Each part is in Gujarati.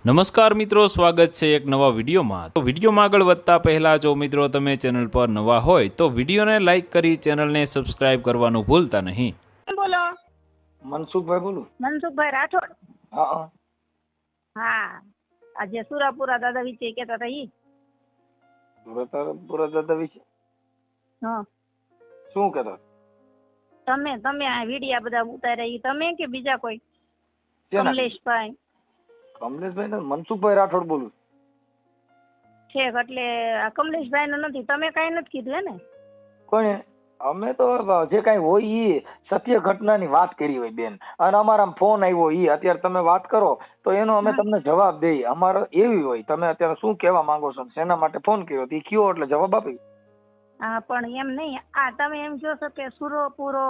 નમસ્કાર મિત્રો, સ્વાગત છે એક નવા વિડીયોમાં। તો વિડીયોમાં આગળ વધતા પહેલા જો મિત્રો તમે ચેનલ પર નવા હોય તો વિડીયોને લાઇક કરી ચેનલને સબસ્ક્રાઇબ કરવાનું ભૂલતા નહીં। બોલો મનસુખભાઈ બોલું। મનસુખભાઈ રાઠોડ। હા હા, આજે સુરાપુરા દાદા વિશે કહેતા હતા ઈ। સુરતપુરા દાદા વિશે હા, શું કહેતા? તમે આ વિડિયા બધા ઉતાર્યા ઈ તમે કે બીજા કોઈ? શેના? કમલેશભાઈ કમલેશભાઈ ને મનસુખભાઈ રાઠોડ બોલું। ઠેક, એટલે આ કમલેશભાઈ નું નથી, તમે કઈ નથી કીધું હે ને? કોણે? અમે તો જે કઈ હોય ઈ સત્ય ઘટનાની વાત કરી હોય બેન, અને અમારા ફોન આવ્યો ઈ અત્યારે તમે વાત કરો તો એનો અમે તમને જવાબ દઈએ। અમારે એવી હોય, તમે અત્યારે શું કહેવા માંગો છો, શેના માટે ફોન કર્યો ઈ કયો એટલે જવાબ આપી। હા, પણ એમ નહીં, આ તમે એમ કહો છો કે સુરપુરો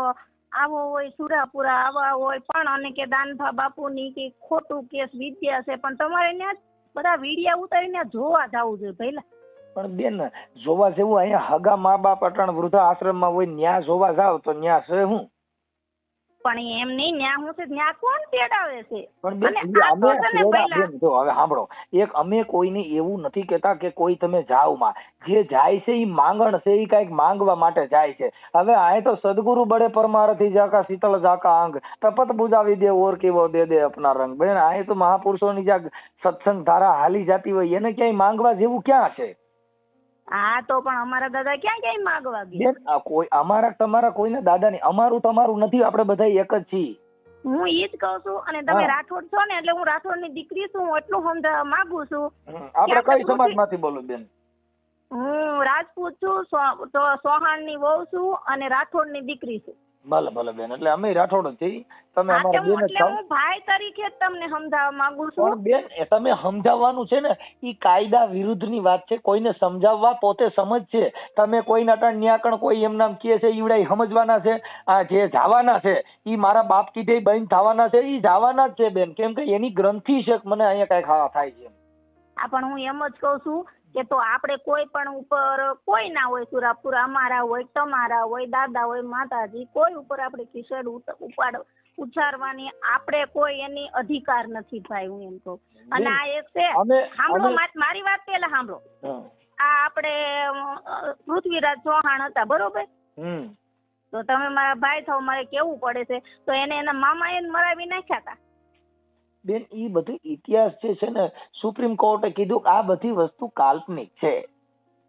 આવો હોય, સુરાપુરા આવા હોય, પણ અને કે દાનભા બાપુની કે ખોટું કેસ વિદ્યા છે, પણ તમારે ત્યાં બધા વિડિયા ઉતારીને જોવા જવું જોઈએ પહેલા। પણ બેન જોવા જેવું અહીંયા હગા મા બાપ અટાણ વૃદ્ધા આશ્રમમાં હોય, ન્યા જોવા જાવ તો ન્યા છે હું? પણ એમ નહીં, ન્યા હું છે ન્યા કોણ તેડાવે છે? પણ બેન અને આ તો છે ને પહેલા જો હવે સાંભળો, એક અમે કોઈને એવું નથી કેતા કે કોઈ તમે જાવ માં, જે જાય છે ઈ માંગણ છે, ઈ કઈક માંગવા માટે જાય છે। હવે આ તો સદગુરુ બડે પરમારથી જાકા શીતળ જાકા અંગ, તપત બુજાવી દે ઓર કેવો દે દે અપના રંગ। બેન આ તો મહાપુરુષોની જ્યાં સત્સંગ ધારા હાલી જતી હોય એને ક્યાંય માંગવા જેવું ક્યાં છે? હા, તો પણ અમારા દાદા ક્યાં ક્યાંય માંગવા ગયા? બેન કોઈ અમારા તમારા કોઈને દાદા નહીં, અમારું તમારું નથી, આપણે બધા એક જ છીએ। હું ઈ જ કહું છું, અને તમે રાઠોડ છો ને એટલે હું રાઠોડ ની દીકરી છું, હું એટલું સમજાવવા માંગુ છું। આપણે કઈ સમાજ માંથી બોલું બેન? હું રાજપૂત છું, ચૌહાણ ની વહુ છું અને રાઠોડ ની દીકરી છું। ભલે ભલે બેન, એટલે અમે રાઠોડ જ છીએ, તમે હા, અમારા બેન જ એટલે છો। હું ભાઈ તરીકે જ તમને સમજાવવા માંગુ છું। પણ બેન તમે સમજાવવાનું છે ને ઈ કાયદા વિરુદ્ધ ની વાત છે, કોઈને સમજાવવા પોતે સમજ છે। તમે કોઈના ટાણ ન્યાકણ કોઈ એમ નામ કહે છે ઈવડા સમજવાના છે? આ જે જવાના છે ઈ મારા બાપ કીધે બંધ થવાના છે, ઈ જવાના જ છે બેન, કેમ કે એની ગ્રંથિ છે મને અહીંયા કઈ ખાવા થાય છે। હા, પણ હું એમ જ કહું છું કે તો આપણે કોઈ પણ ઉપર કોઈ ના હોય, સુરાપુરા અમારા હોય, તમારા હોય, દાદા હોય, માતાજી, કોઈ ઉપર આપણે કિશોર ઉચ્ચારવાની આપણે કોઈ એની અધિકાર નથી ભાઈ, હું એમ કહું। અને આ એક છે, સાંભળો મારી વાત પેલા સાંભળો। આ આપણે પૃથ્વીરાજ ચૌહાણ હતા બરોબર, તો તમે મારા ભાઈ થાવ, મારે કેવું પડે છે, તો એને એના મામા એને મરાવી નાખ્યા હતા। બેન ઈ બધું ઇતિહાસ છે ને સુપ્રીમ કોર્ટે કીધું આ બધી વસ્તુ કાલ્પનિક છે।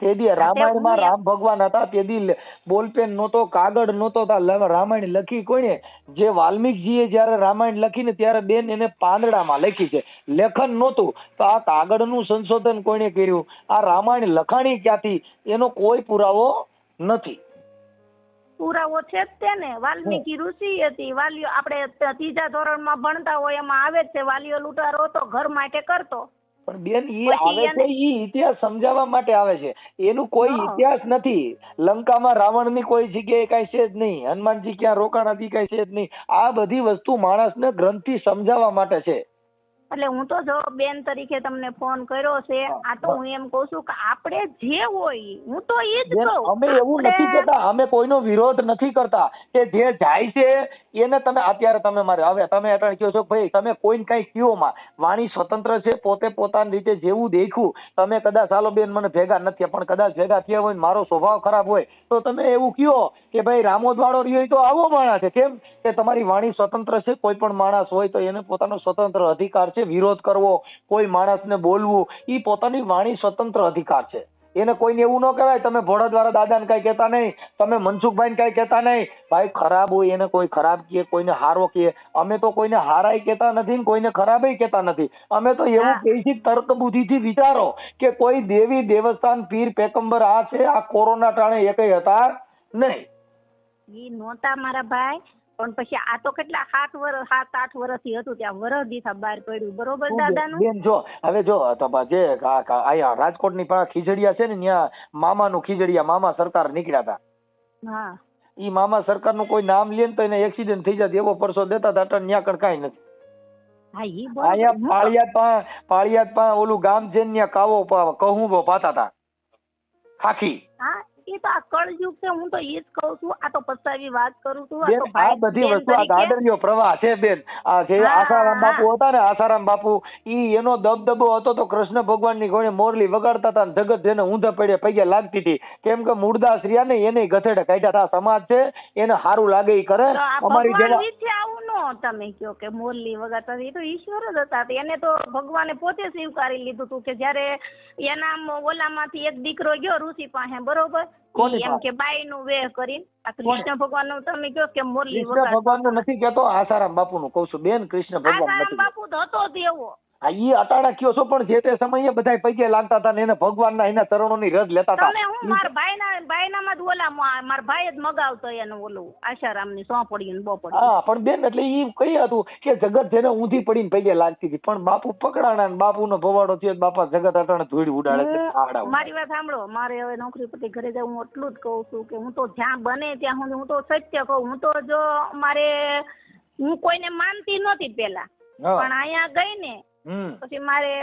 તે દી રામાયણમાં રામ ભગવાન હતા, તે દી બોલપેન નહોતો, કાગળ નહોતો, રામાયણ લખી કોણે? જે વાલ્મીકજીએ જયારે રામાયણ લખીને ત્યારે બેન એને પાંદડામાં લખી છે, લેખન નહોતું, તો આ કાગળનું સંશોધન કોણે કર્યું? આ રામાયણ લખાણી ક્યાંથી? એનો કોઈ પુરાવો નથી। પુરાવો છે જ તે ને, વાલ્મીકી ઋષિ હતી, વાલીઓ આપણે ત્રીજા ધોરણમાં ભણતા હોય એમાં આવે જ છે, વાલીઓ લૂંટારો હતો, ઘર માટે કરતો। પણ બેન ઈ આવે છે, ઈ ઇતિહાસ સમજાવવા માટે આવે છે, એનું કોઈ ઇતિહાસ નથી। લંકામાં રાવણ ની કોઈ જગ્યાએ કઈ છે જ નહીં, હનુમાનજી ક્યાં રોકાણા હતી કઈ છે જ નહીં। આ બધી વસ્તુ માણસને ગ્રંથથી સમજાવવા માટે છે। એટલે હું તો જો બેન તરીકે તમને ફોન કર્યો છે, આ તો હું એમ કઉ છું કે આપણે જે હોય, હું તો એ જ કહું, અમે એવું નથી કહેતા, અમે કોઈનો વિરોધ નથી કરતા, કે જે જાય છે એને તમે અત્યારે તમે મારે હવે તમે અટાણ કહો છો ભાઈ તમે કોઈને કઈ કયો માં, વાણી સ્વતંત્ર છે, પોતે પોતાની રીતે જેવું દેખ્યું, તમે કદાચ ચાલો બેન મને ભેગા નથી પણ કદાચ ભેગા થયા હોય, મારો સ્વભાવ ખરાબ હોય તો તમે એવું કયો કે ભાઈ રામોદ વાળો રહ્યો તો આવો માણસ છે, કેમ કે તમારી વાણી સ્વતંત્ર છે। કોઈ પણ માણસ હોય તો એને પોતાનો સ્વતંત્ર અધિકાર છે, વિરોધ કરવો, કોઈ માણસને બોલવું, ઈ પોતાની વાણી સ્વતંત્ર અધિકાર છે। એને કોઈને એવું ન કહેવાય તમે ભોળાદ્વારા દાદાને કઈ કહેતા નહીં, તમે મનસુખભાઈને કઈ કહેતા નહીં। ભાઈ ખરાબ હોય એને કોઈ ખરાબ કહે, કોઈને હારો કહે, અમે તો કોઈને હારાય કહેતા નથી ને કોઈને ખરાબય કહેતા નથી। અમે તો એવું કહી છીએ તર્ક બુદ્ધિથી વિચારો કે કોઈ દેવી દેવસ્થાન પીર પેગંબર આ છે, આ કોરોના ટાણે એકય હતા નહીં। ઈ નહોતા મારા ભાઈ, પણ પછી આ તો કેટલા 7-8 વર્ષથી હતું, ત્યાં વરસ દીથા બહાર પડ્યું બરોબર દાદાનું। બેન જો હવે જો જે આયા રાજકોટ ની ખીજડીયા છે ને, ત્યાં મામાનું ખીજડીયા મામા સરકાર નીકળ્યા હતા, હા, ઈ મામા સરકાર નું કોઈ નામ લે ને તો એને એક્સિડન્ટ થઈ જાય એવો પરસો દેતા હતા, ત્યાં કણ કઈ નથી। અહીંયા પાળિયાદ પા ઓલું ગામ છે ત્યાં કાવો કહું પાતા હતા ખાખી। હા, એ તો આ કળયુગ છે. હું તો એ જ કહું છું, આ તો પસ્તાવી વાત કરું છું. બેન આ બધી વસ્તુ આ ગાડરિયો પ્રવાહ છે બેન. આ જે આસારામ બાપુ હતા ને, આસારામ બાપુ ઈ એનો દબદબો હતો તો કૃષ્ણ ભગવાનની ઘોડે મોરલી વગાડતા હતા ને જગત જેને ઊંધા પડે પગે લાગતી હતી. કેમ કે મૂળદાસ રહ્યા ને એને ગધેડે કાઢ્યા હતા. સમાજ છે એને સારું લાગે ઈ કરે. અમારી જેવા આવું નો તમે કયો કે મોરલી વગાડતા એ તો ઈશ્વર જ હતા. એને તો ભગવાને પોતે સ્વીકારી લીધું હતું કે જયારે એના ઓલામાંથી એક દીકરો ગયો ઋષિ પાસે, બરોબર, એમ કે બાઈ નું વેહ કરીને. આ કૃષ્ણ ભગવાન નું તમે કયો કે મોરલી વગાડતા. ભગવાન નું નથી કેતો, આસારામ બાપુ નું કઉ છું બેન. કૃષ્ણ ભગવાન આસારામ બાપુ તો હતો જ એવો. ઈ અટાણા કયો છો, પણ જે તે સમયે બધા પૈકે લાગતા હતા ને એને ભગવાનના એના ચરણોની રજ લેતા હતા. તમે હું મારા ભાઈનામાં જ ઓલા મારા ભાઈ જ મગાવતો એનું ઓલું આશારામની સોંપડી ને બોપડી. હા પણ બેન એટલે ઈ કઈ હતું કે જગત જેને ઊંધી પડીને પૈકે લાગતી હતી, પણ બાપુ પકડાણા ને બાપુનો ભવાડો થયો, બાપા જગત અટાણે ધૂળ ઉડાડે છે. મારી વાત સાંભળો, મારે હવે નોકરી પરથી ઘરે જાવ, હું એટલું જ કહું છું કે હું તો જ્યાં બને ત્યાં હું તો સત્ય કહું. હું તો જો મારે હું કોઈને માનતી નહોતી પેલા, પણ અહીંયા ગઈ ને પછી મારે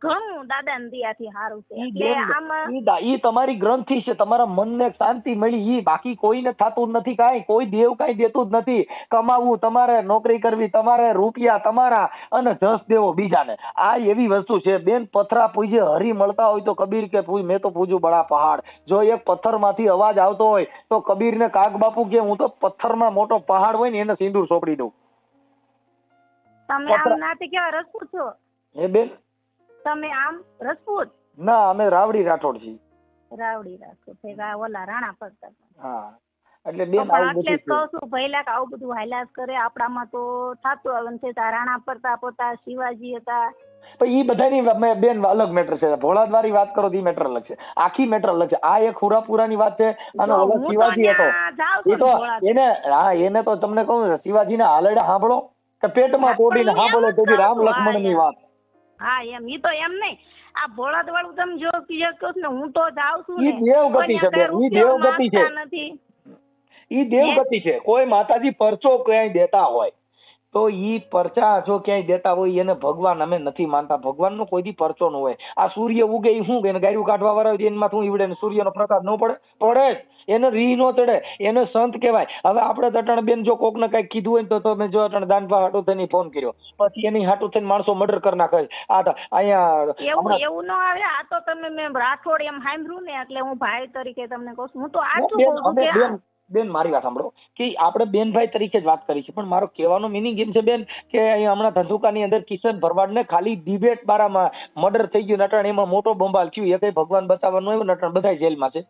ઘણું દાદા ને દિયાથી સારું છે. એટલે આમાં ઈ તમારી ગ્રંથિ છે, તમારા મનને શાંતિ મળી, ઈ બાકી કોઈને થતું નથી. કાંઈ કોઈ દેવ કાંઈ દેતું જ નથી. કમાવું તમારે, નોકરી કરવી તમારે, રૂપિયા તમારા અને જસ દેવો બીજાને. આ એવી વસ્તુ છે બેન. પથરા પૂજે હરી મળતા હોય તો કબીર કે મેં તો પૂજું બડા પહાડ. જો એક પથ્થર માંથી અવાજ આવતો હોય તો કબીર ને કાગ બાપુ કે હું તો પથ્થરમાં મોટો પહાડ હોય ને એને સિંદૂર સોંપડી દઉં. તમે આમ નાથી કેવા રસપૂત છો હે બેન? તમે આમ રસપૂત? ના, અમે રાવડી રાઠોડ છીએ. રાવડી રાઠોડ ઓલા રાણા પડતા. હા એટલે બેન આવું બધું કહું છું પહેલા કે આવું બધું હાઈલાસ કરે આપણામાં તો થાતું આવે છે. રાણા પ્રતાપ હતા, શિવાજી હતા, પણ ઈ બધાની બેન અલગ મેટર છે. ભોળાદવારી વાત કરો તો ઈ મેટર અલગ છે, આખી મેટર અલગ છે. આ એક હુરાપુરાની વાત છે અને ઓલો શિવાજી હતો એ તો એને તો તમને કહું શિવાજી ના હાલડા સાંભળો કે પેટમાં પોડીને સાંભળો તો રામ લક્ષ્મણ ની વાત. હા એમ ઈ તો એમ નહીં. આ ભોળાદ વાળું તમે જો કહો ને હું તો જાઉં છું ને, ઈ દેવગતિ છે બેન, ઈ દેવગતિ છે. ઈ દેવગતિ છે. કોઈ માતાજી પરચો ક્યાંય દેતા હોય તો ઈ પરચા જો ક્યાંય દેતા હોય એને ભગવાન અમે નથી માનતા. ભગવાન નો કોઈ દી પરચો ન હોય. આ સૂર્ય ઉગે ઈ શું કે ગાયરું કાઢવા વાળા હોય એમાં શું ઈવડે સૂર્યનો પ્રકાશ ન પડે? પડે જ. એને રી નો ચડે, એને સંત કહેવાય. હવે આપણે તટણ બેન જો કોક ને કઈક કીધું હોય તો તમે જો અટણ દાનભા હાટુ થઈને ફોન કર્યો, પછી એની હાટુ થઈને માણસો મર્ડર કરી નાખે. અહીંયા એવું ન આવે. આ તો તમે મેં રાઠોડ એમ સાંભળ્યું ને એટલે હું ભાઈ તરીકે તમને કહું છું. હું તો આટલું કહું છું કે બેન મારી વાત સાંભળો કે આપણે બેનભાઈ તરીકે જ વાત કરી છે, પણ મારો કહેવાનો મિનિંગ એમ છે બેન કે અહીંયા હમણાં ધંધુકાની અંદર કિશન ભરવાડ ને ખાલી ડિબેટ બારામાં મર્ડર થઈ ગયું નટણ, એમાં મોટો બંબાલ થયું. એ કઈ ભગવાન બચાવવાનું આવ્યું નટણ બધા જેલમાં છે.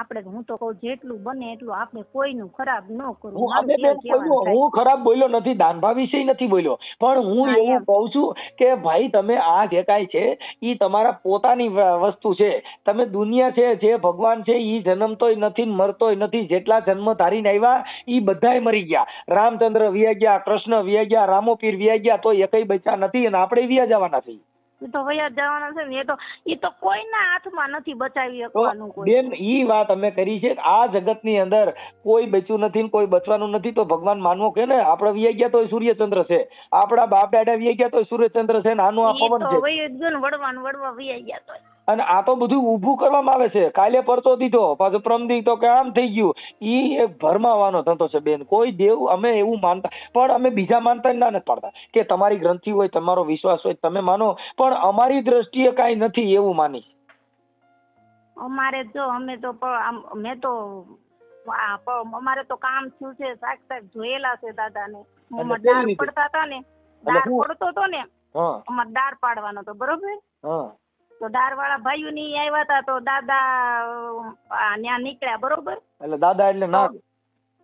આપણે હું તો કહું જેટલું બને એટલું આપણે કોઈનું ખરાબ ન કરવું. હું ખરાબ બોલ્યો નથી, દાનભા વિશે નથી બોલ્યો, પણ હું એવું કહું છું કે ભાઈ તમે આ જે કાંઈ છે ઈ તમારા પોતાની વસ્તુ છે. તમે દુનિયા છે, જે ભગવાન છે ઈ જન્મતોય નથી મરતોય નથી. જેટલા જન્મ ધારીને આવ્યા ઈ બધાય મરી ગયા. રામચંદ્ર વ્યા ગયા, કૃષ્ણ વ્યા ગયા, રામોપીર વ્યા ગયા, તો એકઈ બચ્યા નથી અને આપણે વ્યા જવાના છીએ. તો વયા જવાના છે ને. એ તો કોઈના હાથમાં નથી બચાવી શકવાનું. બેન ઈ વાત અમે કરી છે. આ જગતની અંદર કોઈ બચ્યું નથી ને કોઈ બચવાનું નથી. તો ભગવાન માનવો કે ને આપણે વ્યા ગયા તો સૂર્યચંદ્ર છે, આપણા બાપ દાદા વ્યા ગયા તો સૂર્યચંદ્ર છે, આનું આ પવન છે. વડવા વ્યા ગયા તો અને આ તો બધું ઊભું કરવામાં આવે છે. કાલે પરચો દીધો, પાછો પ્રમદી તો કે આમ થઈ ગયું. ઈ એક ભરમાવાનો ધંધો છે બેન. કોઈ દેવ અમે એવું માનતા, પણ અમે બીજા માનતા ના નથી પાડતા કે તમારી ગ્રંથિ હોય, તમારો વિશ્વાસ હોય, તમે માનો, પણ અમારી દ્રષ્ટિએ કાંઈ નથી એવું માની. અમારે જો અમે તો મેં તો અમારે તો કામ થયું છે, સાક્ષાત જોયેલા છે દાદાને. દાર પડતા હતા ને, દાર પડતો હતો ને, અમારે દાર પાડવાનો હતો, બરોબર. તો દાર વાળા ભાઈઓ ની આવ્યા હતા તો દાદા ત્યાં નીકળ્યા, બરોબર. એટલે દાદા એટલે નાગ.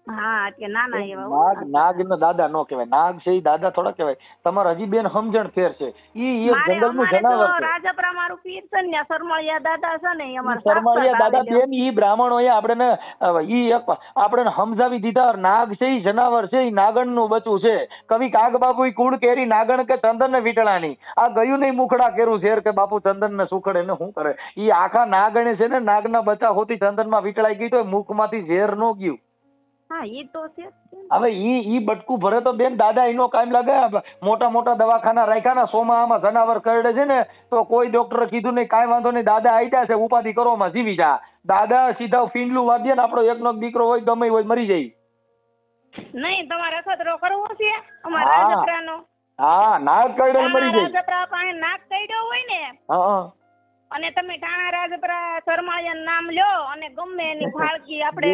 હા એટલે નાના એવા નાગ ને દાદા નો કહેવાય. નાગ છે દાદા થોડા કહેવાય. તમારે હજી બેન સમજણ ફેર છે. ઈ એક જંગલનું જનાવર છે. રાજપરા મારું પીર છે ને, સરમળિયા દાદા છે ને, અમારા સરમળિયા દાદા બેન ઈ બ્રાહ્મણોએ આપણે ઈ આપણે સમજાવી દીધા. નાગ છે ઈ જનાવર છે, ઈ નાગણ નું બચવું છે. કવિ કાગ બાપુ કુળ કેરી નાગણ કે ચંદન ને વીટળાની. આ ગયું નહીં મુખડા કેરું ઝેર કે બાપુ ચંદન ને સુખડે ને શું કરે. ઈ આખા નાગણે છે ને નાગના બચા હોતી ચંદન માં વીટળાઈ ગઈ તો મુખ માંથી ઝેર નો ગયું. હા ઈ તો છે. હવે ઈ બટકું ભરે તો બેન દાદા એનો કામ લાગે. મોટા મોટા દવાખાના રાખ્યા ને સોમાં આમાં જનાવર કરડે છે ને તો કોઈ ડોક્ટરે કીધું નહીં કાંઈ વાંધો નહીં દાદા આઈટા છે ઉપાધિ કરો માં જીવી જા. દાદા સીધા ફીંડલું વાદ્ય ને આપણો એકનો એક દીકરો હોય ગમે હોય મરી જાય. નહીં તમારે અખતરો કરવો છે અમારા રાજપરાનો. હા નાક કરડે મરી જાય. રાજપરા પાસે નાક કઈડ્યો હોય ને હા અને તમે ટાણા રાજપરા શર્માળિયાનું નામ લ્યો અને ગમે એની ફાળકી આપણે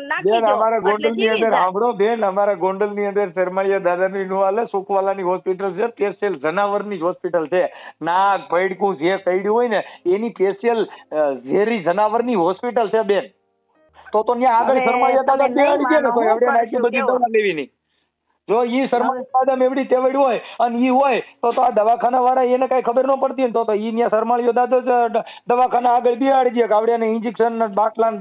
નાખી બેન દો અમારા એટલે ગોંડલ ની જીવી અંદર જાય. સાંભળો બેન અમારા ગોંડલ ની અંદર શર્માળિયા દાદાની નું હાલે સુખવાલાની હોસ્પિટલ છે સ્પેશિયલ જનાવરની જ હોસ્પિટલ છે. નાક પૈડકું જે કઈડ્યું હોય ને એની સ્પેશિયલ ઝેરી જનાવરની હોસ્પિટલ છે બેન. તો ત્યાં આગળ હવે શર્માળિયા દાદા તમે નહીં બેહાડી દે ને તો માનો, એવડે હું આટલી બધી કેવું? દવા લેવી નહીં. જો ઈ શર્માળિયા દાદા એવડી તેવડ હોય અને ઈ હોય તો આ દવાખાના વાળા એને કઈ ખબર ન પડતી ને તો ઈ ત્યાં શર્માળિયો દાદો જ દવાખાના આગળ બિહાડી દે કે આવડે ઇન્જેક્શન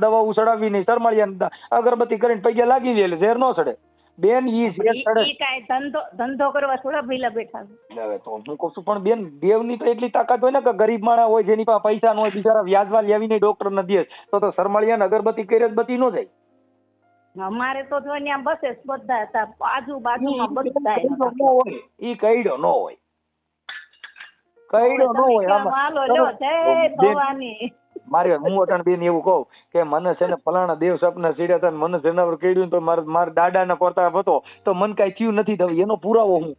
દવા ઉસડાવી નહીં શર્માળિયા અગરબત્તી કરીને પૈયા લાગી દે એટલે ઝેર ન ચડે. બેન ઈ ઝેર ચડે. ઈ કાંઈ ધંધો કરવા થોડા ભઈલા બેઠા છે. હવે તો હું કહું છું પણ બેન દેવની તો એટલી તાકાત હોય ને કે ગરીબ માણસ હોય જેની પાસે પૈસા ન હોય બિચારા વ્યાજવા લેવીને ડોક્ટર ન દે તો શર્માળિયા અગરબત્તી કરે જ બતી ન જાય. અમારે તો જો ત્યાં બસે જ બધા હતા આજુબાજુમાં બધા ઈ કઈડો ન હોય. કઈડો ન હોય હાલો લ્યો જય ભવાની. મારે હું અટાણ બેન એવું કહું કે મને છે ને ફલાણા દેવ સપના સીડ્યા હતા મને જનાવર કઈડ્યું તો મારા દાદાના પ્રતાપ હતો તો મને કઈ થયું નથી થયું એનો પુરાવો હું.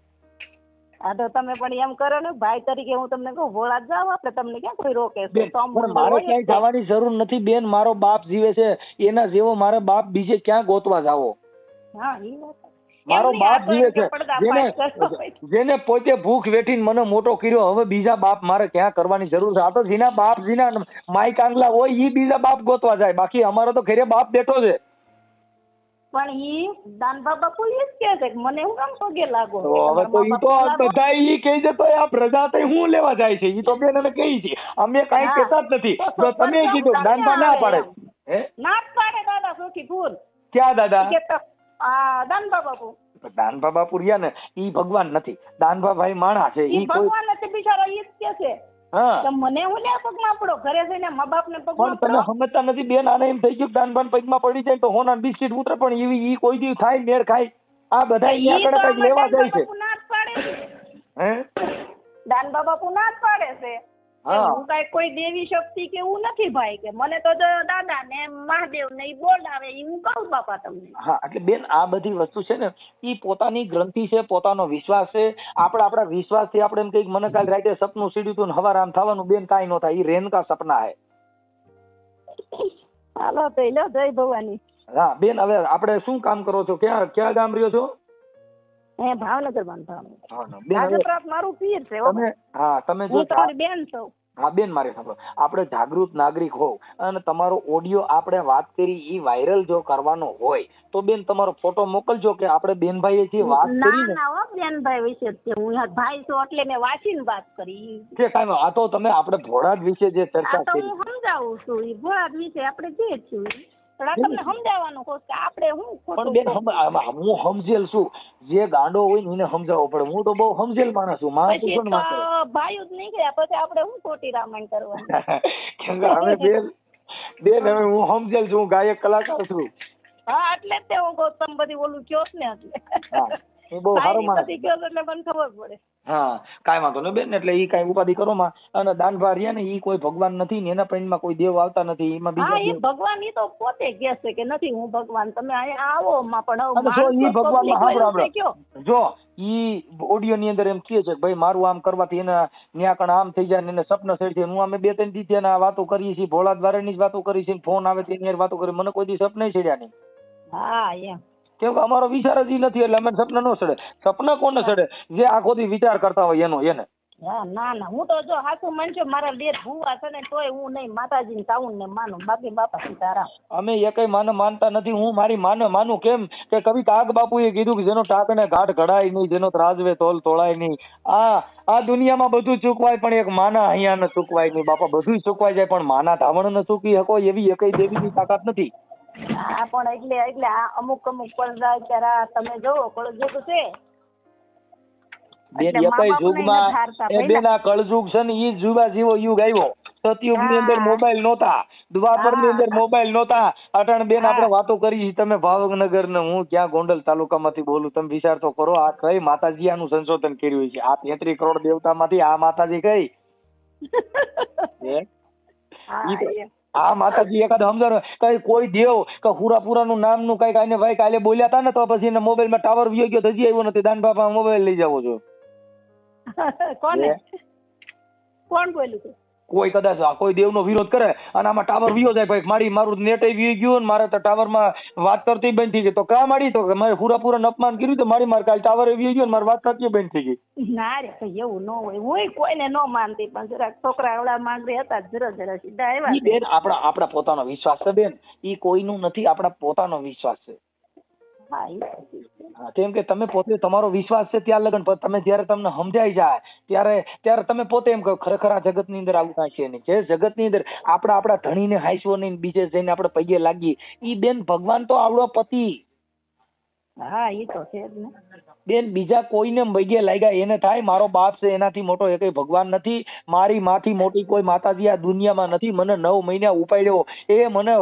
હા તો તમે પણ એમ કરો ને ભાઈ તરીકે હું તમને કહું ભોળા જાવ આપણે તમને ક્યાં કોઈ રોકે છે. બેન પણ મારે ક્યાંય જવાની જરૂર નથી બેન. મારો બાપ જીવે છે એના જેવો મારે બાપ બીજે ક્યાં ગોતવા જાવો. હા ઈ વાત. મારો બાપ જીવે છે જેને પોતે ભૂખ વેઠીને મને મોટો કર્યો હવે બીજા બાપ મારે ક્યાં કરવાની જરૂર છે. આ તો જેના બાપ જેના માય કાંગલા હોય ઈ બીજા બાપ ગોતવા જાય બાકી અમારો તો ઘરે બાપ બેઠો છે. પણ ઈ દાનબા બાપુ ઈ જ કહે છે કે મને હું કામ પગે લાગો. હવે તો ઈ તો બધા ઈ કહી છે તો આ પ્રજા તો હું લેવા જાય છે ઈ તો બેન અમે કહી છે અમે કાંઈ કહેતા જ નથી. તો તમે કીધું દાનબા ના પાડે હે ના જ પાડે દાદા સુખી ફૂલ. ક્યાં દાદા? દાનબા બાપુ. દાનબા બાપુ રહ્યા ને ઈ ભગવાન નથી. દાનબા ભાઈ માણસ છે. ઈ ભગવાન નથી બિચારો ઈ જ કે છે. હા તો મને હું લે પગમાં પડો ઘરે જઈને મા બાપ ને પગમાં પણ તમે સમજતા નથી બેન. આને એમ થઈ ગયું દાનબાન પગમાં પડી જાય તો હોના બિસ્કિટ ઉતરે પણ એવી ઈ કોઈ દી થાય મેળ ખાય. આ બધા અહીંયા આગળ કઈક લેવા જાય છે. ના જ પાડે છે. હે દાનબા બાપુ ના જ પાડે છે. હા હું કઈ કોઈ દેવી શક્તિ કે એવું નથી ભાઈ કે મને તો જો દાદા ને મહાદેવ ને ઈ બોલાવે ઈ હું કહું બાપા તમને. હા એટલે બેન આ બધી વસ્તુ છે ને ઈ પોતાની ગ્રંથિ છે પોતાનો વિશ્વાસ છે. આપણા વિશ્વાસથી આપણે એમ કઈક મને કાલ રાતે સપનું સીડ્યું હતું ને હવાર આમ થવાનું બેન કાંઈ ન થાય. ઈ રેનકા સપના હે. હાલો તો લો જય ભવાની. હા બેન હવે આપણે શું કામ કરો છો? ક્યાં ગામ રહ્યો છો? ભાવનગર બાંધવાનું. હા બેન હવે મારું પીર છે. તમે હા તમે જો હું તમારી બેન છું. હા બેન મારે સાંભળો આપણે જાગૃત નાગરિક હોવ અને તમારો ઓડિયો આપણે વાત કરી ઈ વાયરલ જો કરવાનો હોય તો બેન તમારો ફોટો મોકલજો કે આપણે બેનભાઈએ જે વાત કરી ને. ના હો બેનભાઈ વિશે જ છે. હું ભાઈ છું એટલે મેં વાંચીને વાત કરી કે કાંઈ આ તો તમે આપણે ભોળાદ વિશે જે ચર્ચા આ તો કરી. હું સમજાવું છું. ઈ ભોળાદ વિશે આપણે જે છું પણ આ તમને સમજાવવાનું કહું કે આપણે હું પણ બેન હું સમજેલ છું. જે ગાંડો હોય ને એને સમજાવવો પડે. હું તો બહુ સમજેલ માણસ છું. માણસ પછી છું ને માત્ર ભાઈ જ નીકળ્યા પછી આપણે હું ખોટી રામાયણ કરવાની. કેમ કે હવે બેન હવે હું સમજેલ છું. હું ગાયક કલાકાર છું. હા એટલે જ તે હું કહું તમે બધી ઓલું કયો ને એટલે એ બહુ સારો માણસ. બધી કયો એટલે મને ખબર પડે. હા કાંઈ વાંધો નહીં બેન. એટલે ઈ કાંઈ ઉપાધિ કરો માં. અને દાનભા રહ્યા ને ઈ કોઈ ભગવાન નથી ને એના પૈણમાં કોઈ દેવ આવતા નથી. એમાં હા બીજા એ ભગવાન ઈ તો પોતે કહે છે કે નથી હું ભગવાન તમે અહીંયા આવો માં પણ અને જો ઈ ભગવાનમાં સાંભળો જો ઈ ઓડિયો ની અંદર એમ કહે છે કે ભાઈ મારું આમ કરવાથી એને ન્યા કણ આમ થઈ જાય ને એને સપના સડી છે. હું અમે 2-3 દી થયા વાતો કરીએ છીએ. ભોળા દ્વારાની જ વાતો કરી છે. ફોન આવે તેની યાર વાતો કરી. મને કોઈ દી સપના ચડ્યા નહીં. હા એમ કેમ કે અમારો વિચાર જ ઈ નથી એટલે અમે સપના ન ચડે. સપના કોને ચડે? જે આખો દી વિચાર કરતા હોય એને. હા ના ના હું તો જો હાસુ માનજો મારા લેર ભૂવા છે ને તોય હું નહીં માતાજીને તાઉન ને માનું બાકી બાપા સીતારામ. અમે એકેય માને માનતા નથી. હું મારી માને માનું કેમ કે કવિ કાગ બાપુએ કીધું કે જેનો ટાકને ઘાટ ઘડાય નહીં જેનો ત્રાજવે તોલ તોળાય નહીં. આ દુનિયામાં બધું ચૂકવાય પણ એક માના અહીંયા ન ચૂકવાય નહીં બાપા. બધું ચૂકવાઈ જાય પણ માના ધાવણ ન ચૂકી શકો એવી એકેય દેવીની તાકાત નથી. હા પણ એટલે આ અમુક પડદા અત્યારે તમે જોવો કળજુગ છે બેન એકેય યુગમાં એ બેન આ કળજુગ છે ને ઈ જુગા જેવો યુગ આવ્યો. સતયુગ ની અંદર મોબાઈલ નહોતા. દ્વાપર ની અંદર હા. મોબાઈલ નહોતા. અટાણ બેન હા. આપણે વાતો કરી છે, તમે ભાવનગર ને હું ક્યાં ગોંડલ તાલુકામાંથી બોલું. તમે વિચાર તો કરો, આ કઈ માતાજી આનું સંશોધન કર્યું છે? આ 33 કરોડ દેવતામાંથી આ માતાજી કઈ? હે? હા, ઈ તો- એમ. આ માતાજી એકાદ સમજો કઈ કોઈ દેવ કે હુરાપુરાનું નામનું કઈક આને ભાઈ કાલે બોલ્યા હતા ને, તો પછી એને મોબાઈલમાં ટાવર વિયો ગયો, હજી આવ્યો નથી. દાન બાપા મોબાઈલ લઈ જાવો છો. કોને? હે? કોણ બોલ્યું તું? કોઈ કદાચ આ કોઈ દેવનો વિરોધ કરે અને આમાં ટાવર વિયો જાય, ભાઈ મારું નેટ વી ગયું ને મારે તો ટાવરમાં વાત કરતી બંધ થઈ ગઈ. તો કા મારી તો કે મારે હુરાપુરાનું અપમાન કર્યું તો મારી કાલ ટાવર વી ગયો ને મારી વાત કરતી બંધ થઈ ગઈ. ના રે કઈ એવું ન હોય. હું કોઈને ન માનતી, પણ જરાક છોકરા ઓલા માંગરે હતા, જરા સીધા ઈ આવ્યા. બેન આપણા પોતાનો વિશ્વાસ છે બેન, ઈ કોઈનું નથી, આપણા પોતાનો વિશ્વાસ છે. હા, ઈ તો ઠીક છે. હા, કેમ કે તમે પોતે તમારો વિશ્વાસ છે ત્યાં લગન, પણ તમે જયારે તમને સમજાઈ જાય ત્યારે તમે પોતે એમ કહો ખરેખર આ જગત ની અંદર આવું કાંઈ છે નહીં. જે જગત ની અંદર આપણા ધણીને હાંસવો નહીં, બીજે જઈને આપણે પગે લાગીએ, ઈ બેન ભગવાન તો આવડો પતિ. હા, ઈ તો છે જ ને. બેન બીજા કોઈને પગે લાગ્યા એને થાય મારો બાપ છે, એનાથી મોટો એકેય ભગવાન નથી. મારી માથી મોટી કોઈ માતાજી આ દુનિયામાં નથી. મને 9 મહિના ઉપાડ્યો, એ મને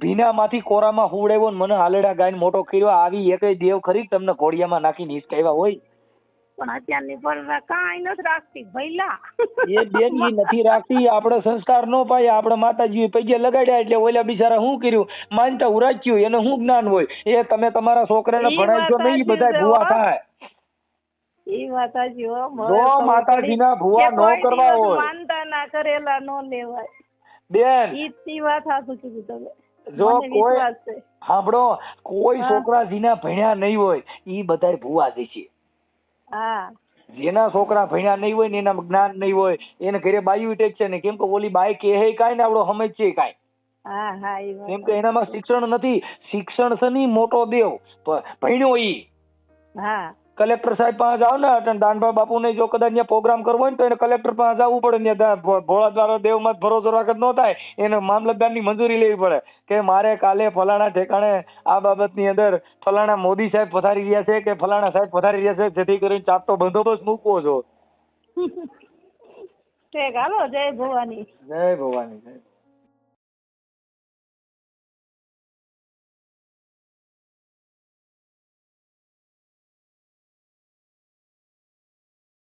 ભીનામાંથી કોરામાં હુવડાવ્યો ને મને હાલેડા ગાઈને મોટો કર્યો. આવી એકેય દેવ ખરી તમને ઘોડિયામાં નાખીને હિસકાવ્યા હોય? પણ અત્યારની પર કાંઈ નથી રાખતી ભઈલા. એ બેન ઈ નથી રાખતી. આપણે સંસ્કાર નો પાય. આપણે માતાજી પગે લગાડ્યા એટલે ઓલા બિચારા શું કર્યું, માનતા ઉરાચ્યું, એને શું જ્ઞાન હોય? એ તમે તમારા છોકરાને ઈ ભણાવશો વાત નહીં, સાચી બધા છે, ભૂવા હો. થાય. ઈ વાત સાચી હો. જો માતાજીના ભૂવા નો કરવા હોય. માનતા ના કરેલા નો લેવાય. બેન ઈ વાત સાચું કીધું તમે. જો મને કોઈ વિશ્વાસ છે. સાંભળો, કોઈ હા. છોકરા જેના ભણ્યા નહીં હોય ઈ બધાય ભૂવા જ છે. હા, જેના છોકરા ભણ્યા નહીં હોય ને એના જ્ઞાન નહીં હોય એને ઘરે બાયું ટેક છે ને, કેમ કે ઓલી બાઈ કહે કાંઈ ને આવડો સમજ છે કાંઈ, હા, હા, ઈ વાત. કેમ કે એનામાં શિક્ષણ નથી. શિક્ષણ છે ની મોટો દેવ ભણ્યો ઈ. હા, કલેક્ટર સાહેબ પાસે જાવ ને, દાનભા બાપુ ને જો કદાચ ત્યાં પ્રોગ્રામ કરવો હોય ને તો એને કલેક્ટર પાસે જવું પડે. ત્યાં ભોળા દ્વારા દેવ માં ભરોસો રાખત ન થાય, એને મામલતદાર ની મંજૂરી લેવી પડે કે મારે કાલે ફલાણા ઠેકાણે આ બાબતની અંદર ફલાણા મોદી સાહેબ પધારી રહ્યા છે કે ફલાણા સાહેબ પધારી રહ્યા છે, જેથી કરીને ચાપતો બંદોબસ્ત મૂકવો છો. ઠીક, હાલો, જય ભવાની. જય ભવાની.